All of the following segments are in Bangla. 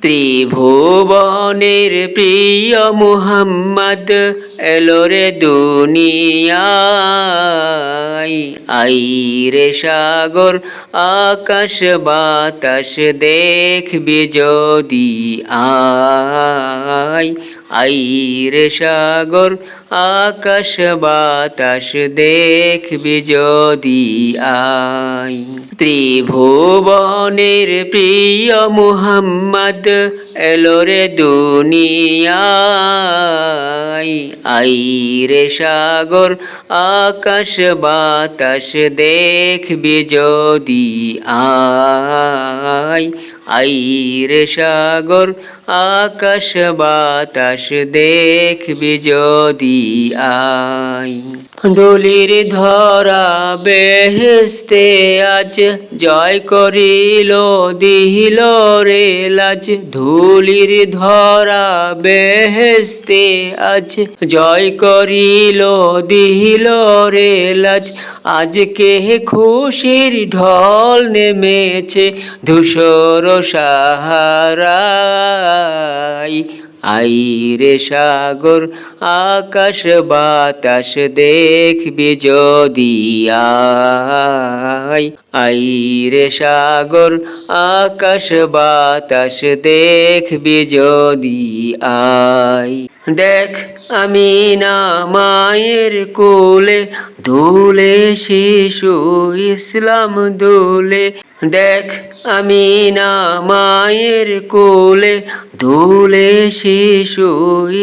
ত্রিভুবনের প্রিয় মুহাম্মদ এলো রে দুনিয়ায়। আই রে সাগর আকাশ বাতাস দেখবি যদি আয়। আই রে সাগর আকাশ বাতাস দেখবি যদি আয়। ত্রিভুবনের প্রিয় মুহাম্মদ এলো রে দুনিয়ায়। আই রে সাগর আকাশ বাতাস দেখবি যদি আয়। আই রে সাগর আকাশ বাতাস দেখবি যদি আয়। ধুলির ধরা বেহেশতে আজ জয় করিল দিল রে লাজ। ধুলির ধরা বেহেশতে আজ জয় করিল দিল রে লাজ। আজকে খুশির ঢল নেমেছে ধূসর সাহারায়। আই রে সাগর আকাশ বাতাস দেখবি যদি আয়। আই রে সাগর আকাশ বাতাস দেখবি যদি আয়। দেখ আমিনা মায়ের কোলে দুলে শিশু ইসলাম দুলে। দেখ আমিনা মায়ের কোলে দুলে শিশু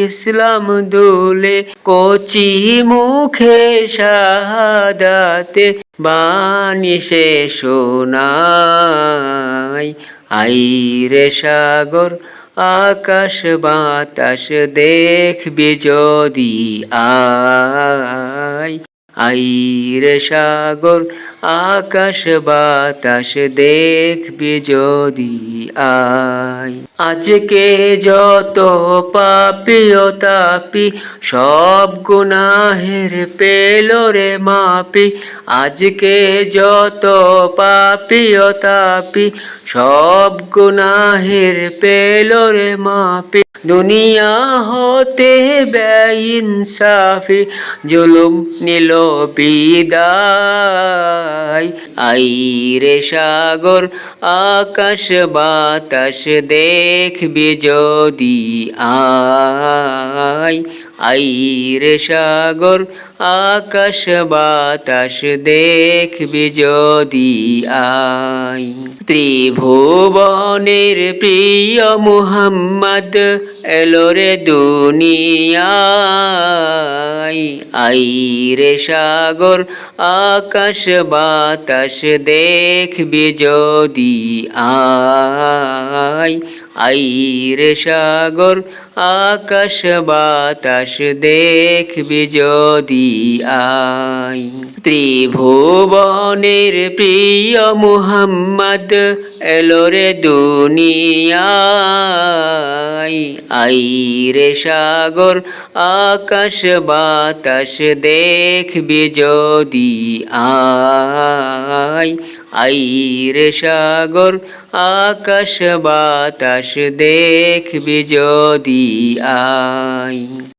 ইসলাম দুলে। কচি মুখে শাহাদাতে বাণী সে শোনায়। আই রে সাগর আকাশ বাতাস দেখবি যদি আয়। আই রে সাগর আকাশ বাতাস দেখবি যদি আয়। আজকে যত পাপী ও তাপী সব গুনাহের পেল রে মাপি। আজকে যত পাপী ও তাপী সব গুনাহের পেল রে মাপি। দুনিয়া হতে বেইনসাফি জুলুম নিল বিদায়। আই রে সাগর আকাশ বাতাস দেখবি যদি আয়। আই রে সাগর আকাশ বাতাস দেখবি যদি আয়। ত্রিভুবনের প্রিয় মুহাম্মদ এলো রে দুনিয়ায়। আই রে সাগর আকাশ বাতাস দেখবি যদি আয়। আই রে সাগর আকাশ বাতাস দেখবি যদি আয়। ত্রিভুবনের প্রিয় মুহাম্মদ এলো রে দুনিয়ায়। আই রে সাগর আকাশ বাতাস দেখবি যদি আয়। আই রে সাগর আকাশ বাতাস দেখবি যদি আয়।